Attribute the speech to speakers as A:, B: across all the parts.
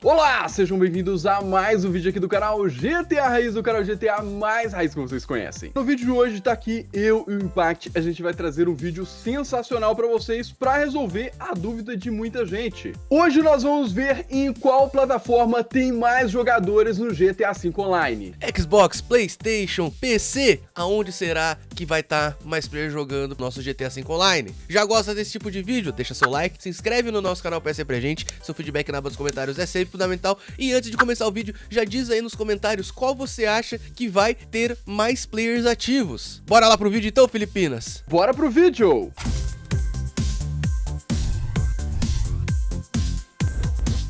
A: Olá, sejam bem-vindos a mais um vídeo aqui do canal GTA Raiz, do canal GTA mais raiz que vocês conhecem. No vídeo de hoje tá aqui eu e o Impact, a gente vai trazer um vídeo sensacional pra vocês pra resolver a dúvida de muita gente. Hoje nós vamos ver em qual plataforma tem mais jogadores no GTA V Online.
B: Xbox, PlayStation, PC, aonde será que vai estar mais player jogando nosso GTA V Online? Já gosta desse tipo de vídeo? Deixa seu like, se inscreve no nosso canal pra ser pra gente, seu feedback na aba dos comentários é sempre fundamental. E antes de começar o vídeo, já diz aí nos comentários qual você acha que vai ter mais players ativos. Bora lá pro vídeo então, Filipinas?
A: Bora pro vídeo!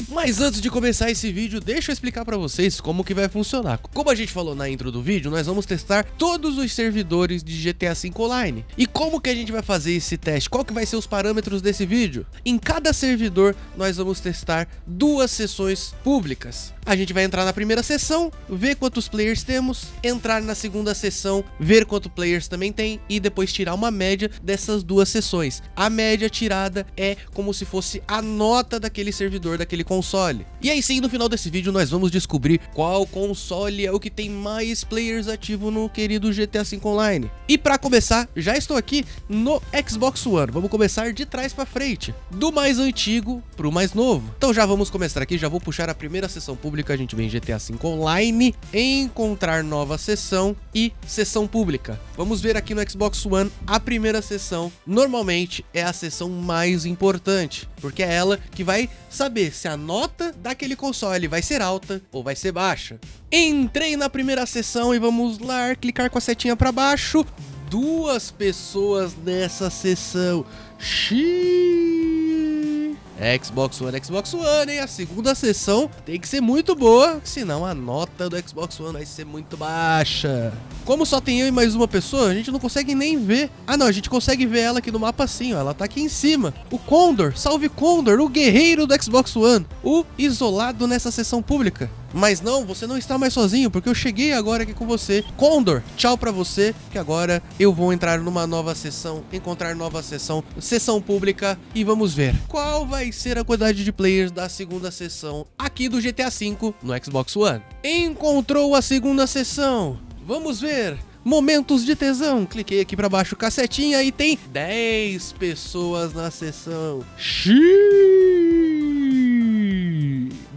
B: Mas antes de começar esse vídeo, deixa eu explicar pra vocês como que vai funcionar. Como a gente falou na intro do vídeo, nós vamos testar todos os servidores de GTA V Online. E como que a gente vai fazer esse teste? Qual que vai ser os parâmetros desse vídeo? Em cada servidor, nós vamos testar duas sessões públicas. A gente vai entrar na primeira sessão, ver quantos players temos, entrar na segunda sessão, ver quantos players também tem e depois tirar uma média dessas duas sessões. A média tirada é como se fosse a nota daquele servidor, daquele console. E aí sim, no final desse vídeo nós vamos descobrir qual console é o que tem mais players ativo no querido GTA V Online. E para começar, já estou aqui no Xbox One. Vamos começar de trás para frente, do mais antigo pro mais novo. Então já vamos começar aqui, já vou puxar a primeira sessão pública. A gente vem em GTA V Online, encontrar nova sessão e sessão pública. Vamos ver aqui no Xbox One, a primeira sessão normalmente é a sessão mais importante, porque é ela que vai saber se a nota daquele console vai ser alta ou vai ser baixa. Entrei na primeira sessão e vamos lá, clicar com a setinha para baixo. Duas pessoas nessa sessão. Xbox One, hein? A segunda sessão tem que ser muito boa, senão a nota do Xbox One vai ser muito baixa. Como só tem eu e mais uma pessoa, a gente não consegue nem ver. Ah não, a gente consegue ver ela aqui no mapa assim, ó. Ela tá aqui em cima. O Condor, salve Condor, o guerreiro do Xbox One. O isolado nessa sessão pública. Mas não, você não está mais sozinho, porque eu cheguei agora aqui com você. Condor, tchau pra você, que agora eu vou entrar numa nova sessão, encontrar nova sessão, sessão pública, e vamos ver qual vai ser a quantidade de players da segunda sessão aqui do GTA V no Xbox One. Encontrou a segunda sessão, vamos ver. Momentos de tesão, cliquei aqui pra baixo, cacetinha, e tem 10 pessoas na sessão.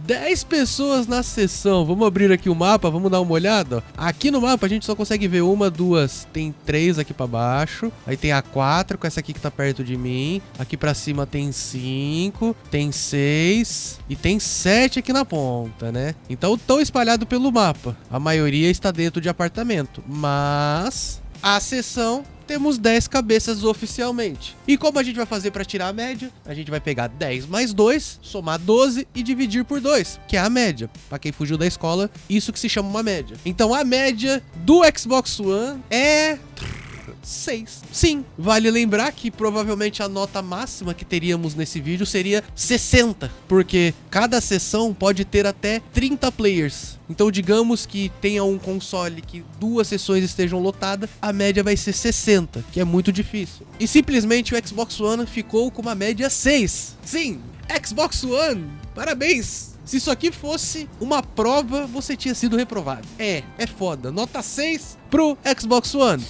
B: 10 pessoas na sessão. Vamos abrir aqui o mapa, vamos dar uma olhada. Aqui no mapa a gente só consegue ver uma, duas, tem 3 aqui pra baixo. Aí tem a 4 com essa aqui que tá perto de mim. Aqui pra cima tem 5, tem 6 e tem 7 aqui na ponta, né? Então estão espalhados pelo mapa. A maioria está dentro de apartamento, mas a sessão temos 10 cabeças oficialmente. E como a gente vai fazer para tirar a média? A gente vai pegar 10 mais 2, somar 12 e dividir por 2, que é a média. Para quem fugiu da escola, isso que se chama uma média. Então a média do Xbox One é 6. Sim, vale lembrar que provavelmente a nota máxima que teríamos nesse vídeo seria 60, porque cada sessão pode ter até 30 players. Então digamos que tenha um console que 2 sessões estejam lotadas, a média vai ser 60, que é muito difícil. E simplesmente o Xbox One ficou com uma média 6. Sim, Xbox One, parabéns! Se isso aqui fosse uma prova, você tinha sido reprovado. É foda. Nota 6 pro Xbox One.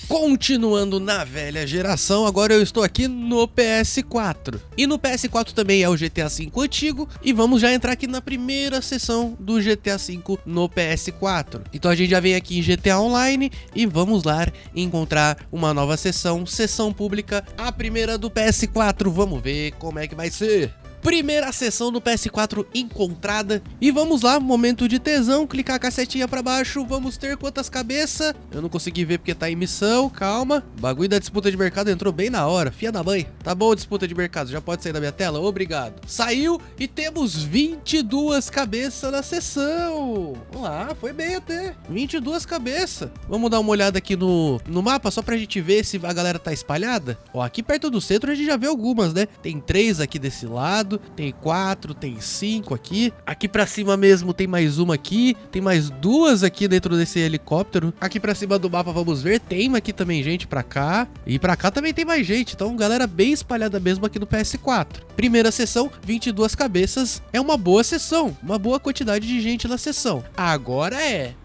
B: Continuando na velha geração, agora eu estou aqui no PS4. E no PS4 também é o GTA V antigo. E vamos já entrar aqui na primeira sessão do GTA V no PS4. Então a gente já vem aqui em GTA Online e vamos lá encontrar uma nova sessão, sessão pública, a primeira do PS4. Vamos ver como é que vai ser. Primeira sessão do PS4 encontrada. E vamos lá, momento de tesão. Clicar a cacetinha pra baixo. Vamos ter quantas cabeças? Eu não consegui ver porque tá em missão. Calma. O bagulho da disputa de mercado entrou bem na hora. Fia da mãe. Tá bom, disputa de mercado. Já pode sair da minha tela? Obrigado. Saiu e temos 22 cabeças na sessão. Vamos lá, foi bem até. 22 cabeças. Vamos dar uma olhada aqui no mapa só pra gente ver se a galera tá espalhada. Ó, aqui perto do centro a gente já vê algumas, né? Tem 3 aqui desse lado. lado, tem 4, tem 5 aqui. Aqui pra cima mesmo tem mais uma aqui, tem mais 2 aqui dentro desse helicóptero. Aqui pra cima do mapa, vamos ver, tem aqui também gente pra cá. E pra cá também tem mais gente, então galera bem espalhada mesmo aqui no PS4. Primeira sessão, 22 cabeças, é uma boa sessão, uma boa quantidade de gente na sessão. Agora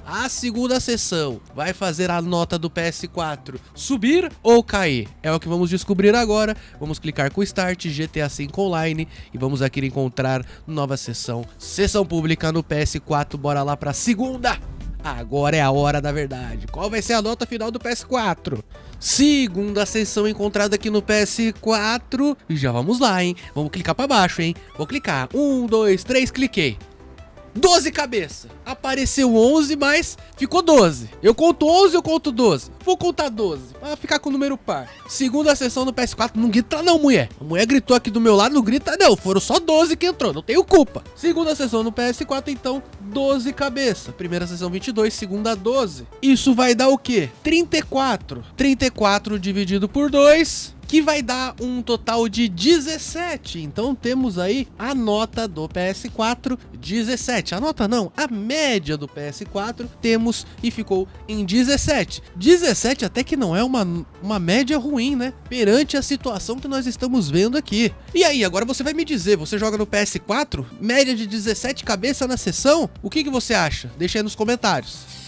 B: a segunda sessão vai fazer a nota do PS4 subir ou cair? É o que vamos descobrir agora. Vamos clicar com Start, GTA V Online e vamos aqui encontrar nova sessão, sessão pública no PS4. Bora lá pra segunda! Agora é a hora da verdade. Qual vai ser a nota final do PS4? Segunda sessão encontrada aqui no PS4. E já vamos lá, hein? Vamos clicar pra baixo, hein? Vou clicar. 1, 2, 3, cliquei. 12 cabeças. Apareceu 11, mas ficou 12. Eu conto 11, eu conto 12. Vou contar 12, pra ficar com o número par. Segunda sessão no PS4, não grita não, mulher. A mulher gritou aqui do meu lado, não grita não. Foram só 12 que entrou, não tenho culpa. Segunda sessão no PS4, então, 12 cabeças. Primeira sessão 22, segunda 12. Isso vai dar o quê? 34. 34 dividido por 2... que vai dar um total de 17. Então temos aí a nota do PS4, 17. A nota não, a média do PS4 temos e ficou em 17. 17 até que não é uma média ruim, né? Perante a situação que nós estamos vendo aqui. E aí, agora você vai me dizer, você joga no PS4? Média de 17 cabeças na sessão? O que você acha? Deixa aí nos comentários.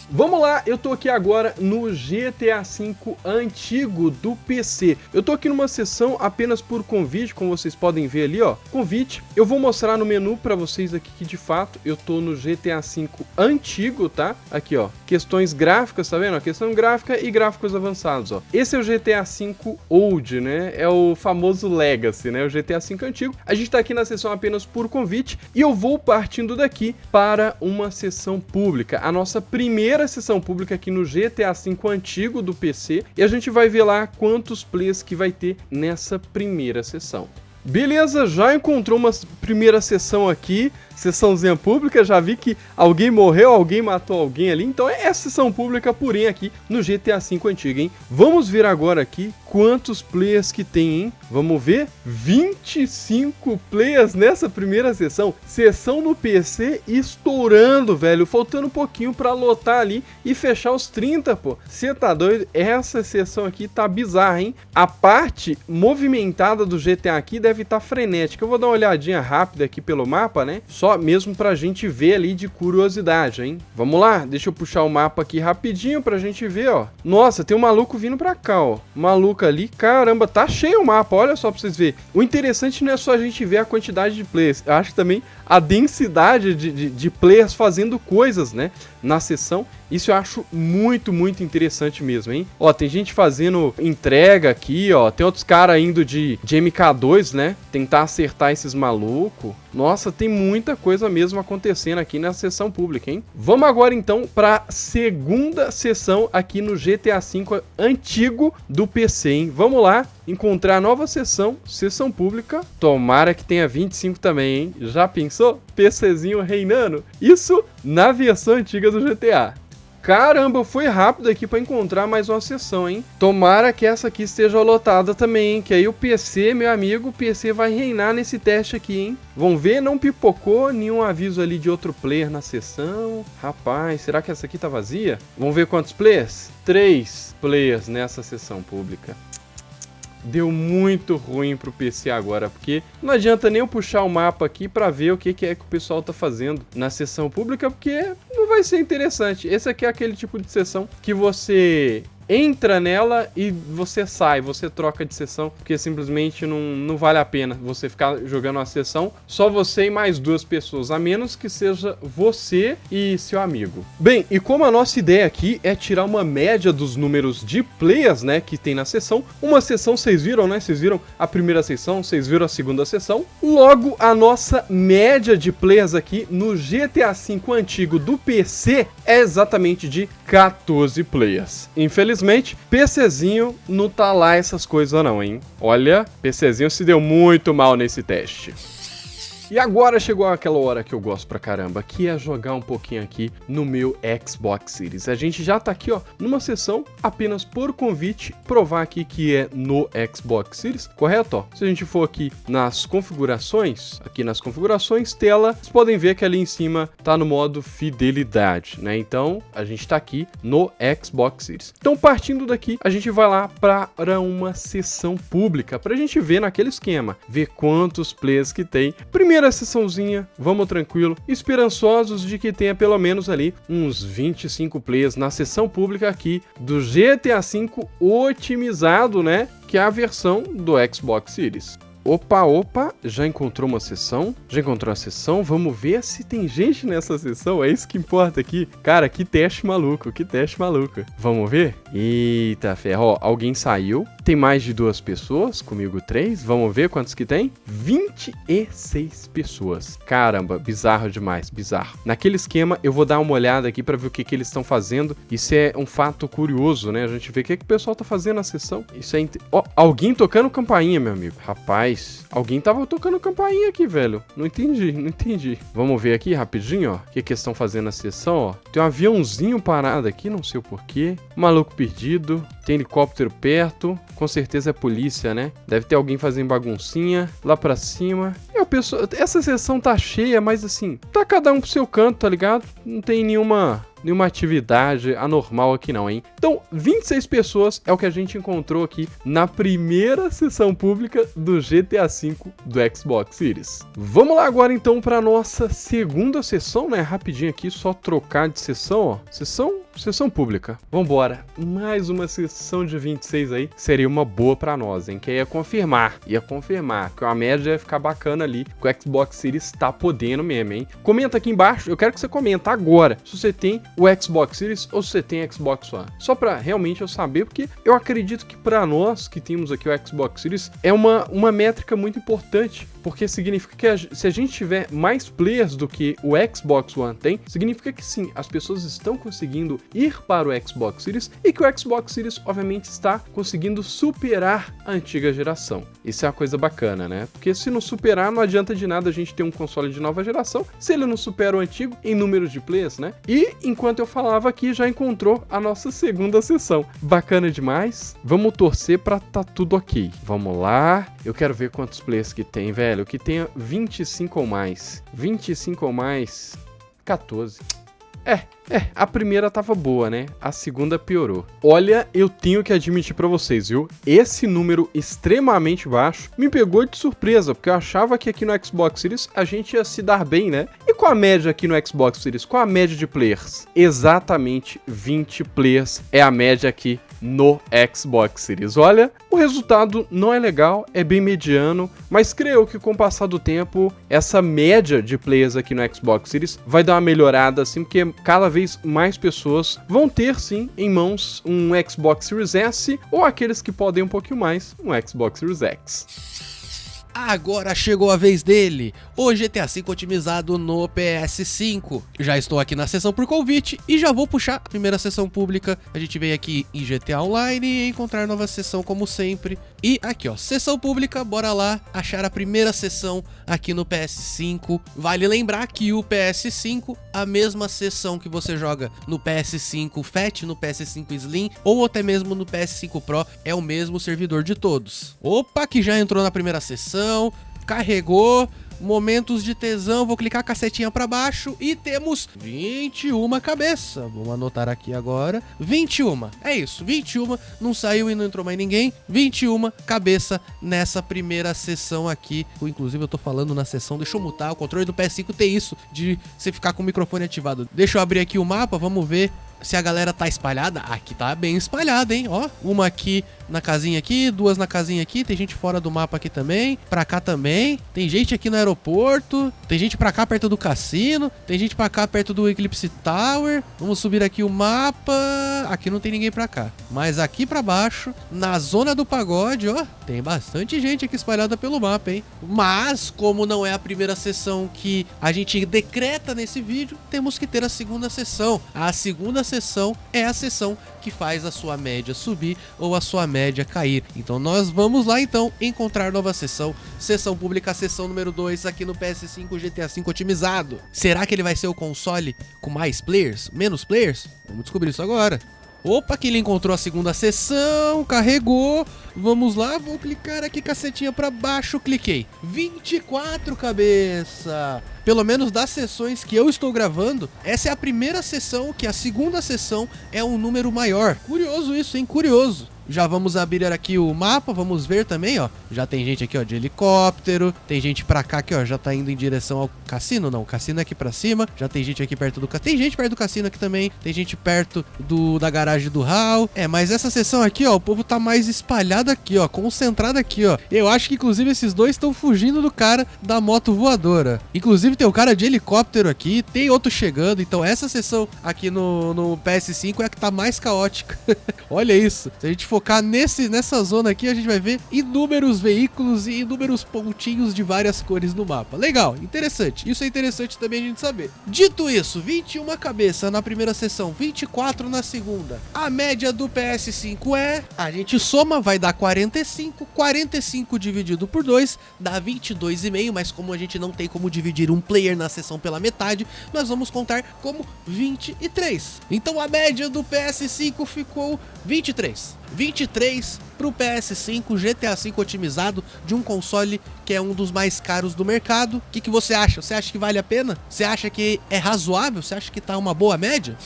A: Vamos lá, eu tô aqui agora no GTA V antigo do PC. Eu tô aqui numa sessão apenas por convite, como vocês podem ver ali, ó. Convite. Eu vou mostrar no menu pra vocês aqui que de fato eu tô no GTA V antigo, tá? Aqui, ó. Questões gráficas, tá vendo? Questão gráfica e gráficos avançados, ó. Esse é o GTA V Old, né? É o famoso Legacy, né? O GTA V antigo. A gente tá aqui na sessão apenas por convite e eu vou partindo daqui para uma sessão pública. A nossa primeira sessão pública aqui no GTA V antigo do PC e a gente vai ver lá quantos plays que vai ter nessa primeira sessão. Beleza, já encontrou uma primeira sessão aqui, sessãozinha pública, já vi que alguém morreu, alguém matou alguém ali, então é sessão pública porém aqui no GTA V antigo, hein? Vamos ver agora aqui quantos players que tem, hein? Vamos ver, 25 players nessa primeira sessão, sessão no PC estourando, velho, faltando um pouquinho pra lotar ali e fechar os 30, pô. Cê tá doido? Essa sessão aqui tá bizarra, hein? A parte movimentada do GTA aqui deve estar frenética. Eu vou dar uma olhadinha rápida aqui pelo mapa, né? Só mesmo pra gente ver ali de curiosidade, hein? Vamos lá, deixa eu puxar o mapa aqui rapidinho pra gente ver, ó. Nossa, tem um maluco vindo pra cá, ó. Maluco ali, caramba, tá cheio o mapa, olha só pra vocês verem. O interessante não é só a gente ver a quantidade de players, eu acho também a densidade de players fazendo coisas, né, na sessão. Isso eu acho muito, muito interessante mesmo, hein? Ó, tem gente fazendo entrega aqui, ó. Tem outros caras indo de MK2, né? Tentar acertar esses malucos. Nossa, tem muita coisa mesmo acontecendo aqui na sessão pública, hein? Vamos agora, então, pra segunda sessão aqui no GTA V antigo do PC, hein? Vamos lá, encontrar a nova sessão, sessão pública. Tomara que tenha 25 também, hein? Já pensou? PCzinho reinando? Isso na versão antiga do GTA. Caramba, foi rápido aqui pra encontrar mais uma sessão, hein? Tomara que essa aqui esteja lotada também, hein? Que aí o PC, meu amigo, o PC vai reinar nesse teste aqui, hein? Vamos ver, não pipocou nenhum aviso ali de outro player na sessão. Rapaz, será que essa aqui tá vazia? Vamos ver quantos players? 3 players nessa sessão pública. Deu muito ruim pro PC agora, porque não adianta nem eu puxar o mapa aqui pra ver o que é que o pessoal tá fazendo na sessão pública, porque não vai ser interessante. Esse aqui é aquele tipo de sessão que você entra nela e você sai, você troca de sessão, porque simplesmente não vale a pena você ficar jogando uma sessão só você e mais 2 pessoas, a menos que seja você e seu amigo. Bem, e como a nossa ideia aqui é tirar uma média dos números de players, né, que tem na sessão, uma sessão vocês viram, né, vocês viram a primeira sessão, vocês viram a segunda sessão, logo a nossa média de players aqui no GTA V antigo do PC é exatamente de 14 players. Infelizmente, PCzinho não tá lá essas coisas não, hein? Olha, PCzinho se deu muito mal nesse teste. E agora chegou aquela hora que eu gosto pra caramba, que é jogar um pouquinho aqui no meu Xbox Series. A gente já tá aqui, ó, numa sessão apenas por convite, provar aqui que é no Xbox Series, correto? Ó, se a gente for aqui nas configurações, tela, vocês podem ver que ali em cima tá no modo fidelidade, né? Então, a gente tá aqui no Xbox Series. Então, partindo daqui, a gente vai lá para uma sessão pública, pra gente ver naquele esquema, ver quantos players que tem. Primeira sessãozinha, vamos tranquilo, esperançosos de que tenha pelo menos ali uns 25 players na sessão pública aqui do GTA V otimizado, né? Que é a versão do Xbox Series. Opa, já encontrou uma sessão? Já encontrou a sessão? Vamos ver se tem gente nessa sessão, é isso que importa aqui. Cara, que teste maluco, Vamos ver? Eita ferro, ó, alguém saiu. Tem mais de 2 pessoas, comigo 3. Vamos ver quantos que tem? 26 pessoas. Caramba, bizarro demais, bizarro. Naquele esquema, eu vou dar uma olhada aqui pra ver o que eles estão fazendo. Isso é um fato curioso, né? A gente vê o que o pessoal tá fazendo na sessão. Isso é... Ó, alguém tocando campainha, meu amigo. Rapaz, alguém tava tocando campainha aqui, velho. Não entendi. Vamos ver aqui rapidinho, ó. O que eles estão fazendo na sessão, ó. Tem um aviãozinho parado aqui, não sei o porquê. Maluco perdido. Tem helicóptero perto. Com certeza é polícia, né? Deve ter alguém fazendo baguncinha lá pra cima. E a pessoa... Essa sessão tá cheia, mas assim... Tá cada um pro seu canto, tá ligado? Não tem nenhuma atividade anormal aqui não, hein? Então, 26 pessoas é o que a gente encontrou aqui na primeira sessão pública do GTA V do Xbox Series. Vamos lá agora então para nossa segunda sessão, né? Rapidinho aqui, só trocar de sessão, ó. Sessão pública. Vambora. Mais uma sessão de 26 aí. Seria uma boa pra nós, hein? Que ia confirmar. Que a média ia ficar bacana ali. Que o Xbox Series tá podendo mesmo, hein? Comenta aqui embaixo. Eu quero que você comenta agora. Se você tem o Xbox Series ou se você tem Xbox One. Só pra realmente eu saber. Porque eu acredito que pra nós que temos aqui o Xbox Series é uma métrica muito importante. Porque significa que se a gente tiver mais players do que o Xbox One tem, significa que sim, as pessoas estão conseguindo ir para o Xbox Series e que o Xbox Series, obviamente, está conseguindo superar a antiga geração. Isso é uma coisa bacana, né? Porque se não superar, não adianta de nada a gente ter um console de nova geração se ele não supera o antigo em números de players, né? E, enquanto eu falava aqui, já encontrou a nossa segunda sessão. Bacana demais. Vamos torcer pra tá tudo ok. Vamos lá. Eu quero ver quantos players que tem, velho. Que tenha 25 ou mais. 25 ou mais. 14. A primeira tava boa, né? A segunda piorou. Olha, eu tenho que admitir pra vocês, viu? Esse número extremamente baixo me pegou de surpresa, porque eu achava que aqui no Xbox Series a gente ia se dar bem, né? E com a média aqui no Xbox Series, com a média de players? Exatamente 20 players é a média aqui no Xbox Series. Olha, o resultado não é legal, é bem mediano, mas creio que com o passar do tempo, essa média de players aqui no Xbox Series vai dar uma melhorada, assim, porque cada vez mais pessoas vão ter, sim, em mãos um Xbox Series S ou aqueles que podem um pouquinho mais, um Xbox Series X.
B: Agora chegou a vez dele, o GTA V otimizado no PS5. Já estou aqui na sessão por convite e já vou puxar a primeira sessão pública. A gente veio aqui em GTA Online e encontrar nova sessão como sempre. E aqui ó, sessão pública, bora lá achar a primeira sessão aqui no PS5. Vale lembrar que o PS5, a mesma sessão que você joga no PS5 Fat, no PS5 Slim ou até mesmo no PS5 Pro, é o mesmo servidor de todos. Opa, que já entrou na primeira sessão. Carregou, momentos de tesão, vou clicar a setinha pra baixo e temos 21 cabeças. Vamos anotar aqui agora, 21, é isso, 21, não saiu e não entrou mais ninguém, 21 cabeça nessa primeira sessão aqui. Inclusive eu tô falando na sessão, deixa eu mutar, o controle do PS5 tem isso, de você ficar com o microfone ativado. Deixa eu abrir aqui o mapa, vamos ver se a galera tá espalhada. Aqui tá bem espalhada, hein, ó, uma aqui na casinha aqui, 2 na casinha aqui, tem gente fora do mapa aqui também, pra cá também, tem gente aqui no aeroporto, tem gente pra cá perto do cassino, tem gente pra cá perto do Eclipse Tower. Vamos subir aqui o mapa, aqui não tem ninguém pra cá, mas aqui pra baixo, na zona do pagode, ó, tem bastante gente aqui espalhada pelo mapa, hein. Mas, como não é a primeira sessão que a gente decreta nesse vídeo, temos que ter a segunda sessão. A segunda sessão é a sessão que faz a sua média subir ou a sua média cair. Então nós vamos lá então encontrar nova sessão, sessão pública, sessão número 2 aqui no PS5 GTA V otimizado. Será que ele vai ser o console com mais players, menos players? Vamos descobrir isso agora. Opa, que ele encontrou a segunda sessão, carregou, vamos lá, vou clicar aqui, cacetinha pra baixo, cliquei, 24 cabeça, pelo menos das sessões que eu estou gravando, essa é a primeira sessão, que a segunda sessão é um número maior, curioso isso, hein, curioso. Já vamos abrir aqui o mapa, vamos ver também, ó. Já tem gente aqui, ó, de helicóptero. Tem gente pra cá que, ó, já tá indo em direção ao cassino. Não, o cassino é aqui pra cima. Já tem gente aqui perto do cassino. Tem gente perto do cassino aqui também. Tem gente perto da garagem do HAL. É, mas essa seção aqui, ó, o povo tá mais espalhado aqui, ó. Concentrado aqui, ó. Eu acho que, inclusive, esses dois estão fugindo do cara da moto voadora. Inclusive, tem o cara de helicóptero aqui. Tem outro chegando. Então, essa seção aqui no PS5 é a que tá mais caótica. Olha isso. Se a gente focar nessa zona aqui, a gente vai ver inúmeros veículos e inúmeros pontinhos de várias cores no mapa. Legal, interessante. Isso é interessante também a gente saber. Dito isso, 21 cabeça na primeira sessão, 24 na segunda. A média do PS5 é... A gente soma, vai dar 45. 45 dividido por 2 dá 22,5, mas como a gente não tem como dividir um player na sessão pela metade, nós vamos contar como 23. Então a média do PS5 ficou 23. 23 pro PS5 GTA V otimizado de um console que é um dos mais caros do mercado. O que você acha? Você acha que vale a pena? Você acha que é razoável? Você acha que tá uma boa média?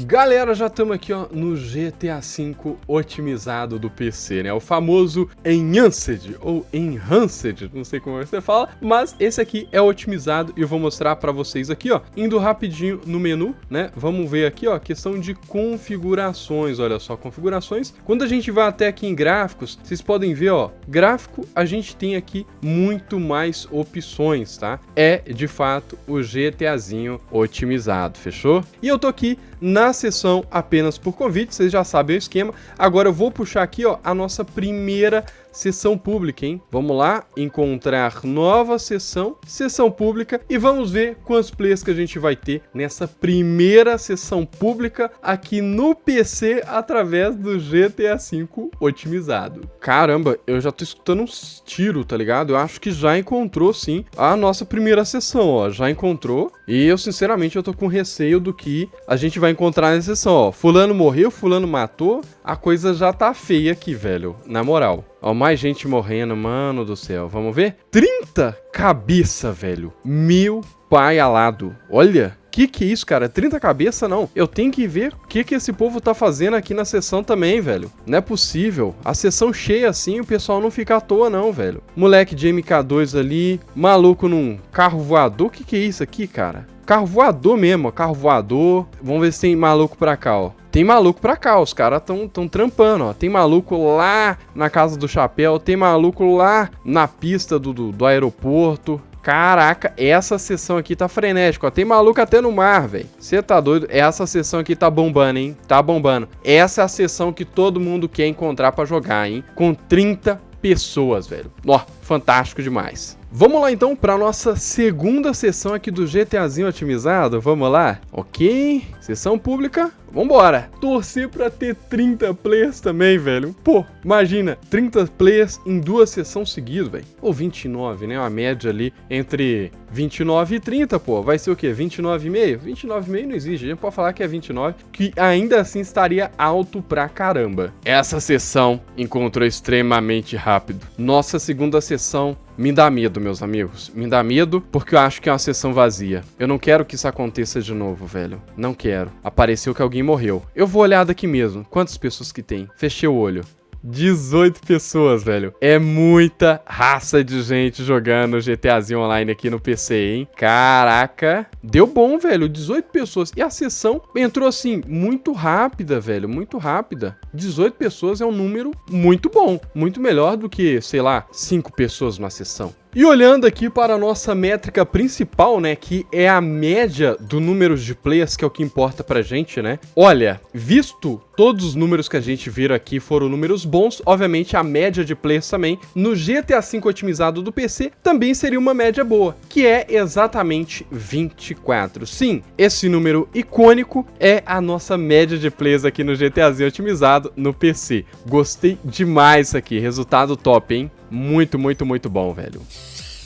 A: Galera, já estamos aqui, ó, no GTA V otimizado do PC, né? O famoso Enhanced, ou Enhanced, não sei como você fala, mas esse aqui é otimizado e eu vou mostrar pra vocês aqui, ó, indo rapidinho no menu, né? Vamos ver aqui, ó, questão de configurações, olha só, configurações. Quando a gente vai até aqui em gráficos, vocês podem ver, ó, gráfico, a gente tem aqui muito mais opções, tá? É, de fato, o GTAzinho otimizado, fechou? E eu tô aqui na sessão apenas por convite, vocês já sabem o esquema. Agora eu vou puxar aqui, ó, a nossa primeira sessão pública, hein? Vamos lá, encontrar nova sessão, sessão pública, e vamos ver quantos players que a gente vai ter nessa primeira sessão pública aqui no PC através do GTA V otimizado. Caramba, eu já tô escutando uns tiros, tá ligado? Eu acho que já encontrou sim a nossa primeira sessão, ó, já encontrou, e eu sinceramente eu tô com receio do que a gente vai encontrar nessa sessão, ó. Fulano morreu, fulano matou, a coisa já tá feia aqui, velho, na moral. Ó, mais gente morrendo, mano do céu. Vamos ver? 30 cabeça, velho. Meu pai alado. Olha, que é isso, cara? 30 cabeça, não. Eu tenho que ver o que esse povo tá fazendo aqui na sessão também, velho. Não é possível. A sessão cheia assim, o pessoal não fica à toa, não, velho. Moleque de MK2 ali, maluco num carro voador. O que é isso aqui, cara? Carro voador mesmo, ó. Carro voador. Vamos ver se tem maluco pra cá, ó. Tem maluco pra cá, os caras tão trampando, ó. Tem maluco lá na Casa do Chapéu, tem maluco lá na pista do aeroporto. Caraca, essa sessão aqui tá frenética, ó. Tem maluco até no mar, velho. Você tá doido? Essa sessão aqui tá bombando, hein? Tá bombando. Essa é a sessão que todo mundo quer encontrar pra jogar, hein? Com 30 pessoas, velho. Ó, fantástico demais. Vamos lá então para nossa segunda sessão aqui do GTAzinho otimizado, vamos lá? Ok, sessão pública, vambora! Torcer para ter 30 players também, velho. Pô, imagina, 30 players em duas sessões seguidas, velho. Ou 29, né? Uma média ali entre 29 e 30, pô. Vai ser o quê? 29,5? 29,5 não existe, a gente pode falar que é 29, que ainda assim estaria alto pra caramba. Essa sessão encontrou extremamente rápido. Nossa segunda sessão me dá medo, meus amigos. Me dá medo porque eu acho que é uma sessão vazia. Eu não quero que isso aconteça de novo, velho. Não quero. Apareceu que alguém morreu. Eu vou olhar daqui mesmo. Quantas pessoas que tem? Fechei o olho. 18 pessoas, velho. É muita raça de gente jogando GTAzinho online aqui no PC, hein? Caraca. Deu bom, velho. 18 pessoas. E a sessão entrou assim, muito rápida, velho. Muito rápida. 18 pessoas é um número muito bom. Muito melhor do que, sei lá, 5 pessoas numa sessão. E olhando aqui para a nossa métrica principal, né, que é a média do número de players, que é o que importa pra gente, né? Olha, visto todos os números que a gente viu aqui foram números bons, obviamente a média de players também, no GTA V otimizado do PC, também seria uma média boa, que é exatamente 24. Sim, esse número icônico é a nossa média de players aqui no GTAzinho otimizado no PC. Gostei demais isso aqui, resultado top, hein? Muito, muito, muito bom, velho.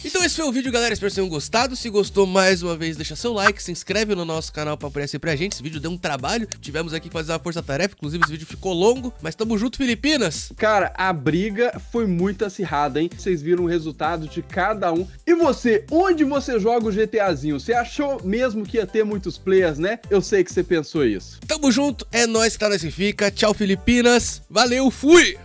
B: Então esse foi o vídeo, galera, espero que tenham gostado. Se gostou, mais uma vez, deixa seu like, se inscreve no nosso canal pra aparecer pra gente. Esse vídeo deu um trabalho, tivemos aqui que fazer uma força-tarefa, inclusive esse vídeo ficou longo, mas tamo junto, Filipinas!
A: Cara, a briga foi muito acirrada, hein? Vocês viram o resultado de cada um. E você, onde você joga o GTAzinho? Você achou mesmo que ia ter muitos players, né? Eu sei que você pensou isso.
B: Tamo junto, é nóis que tá nesse fica. Tchau, Filipinas, valeu, fui!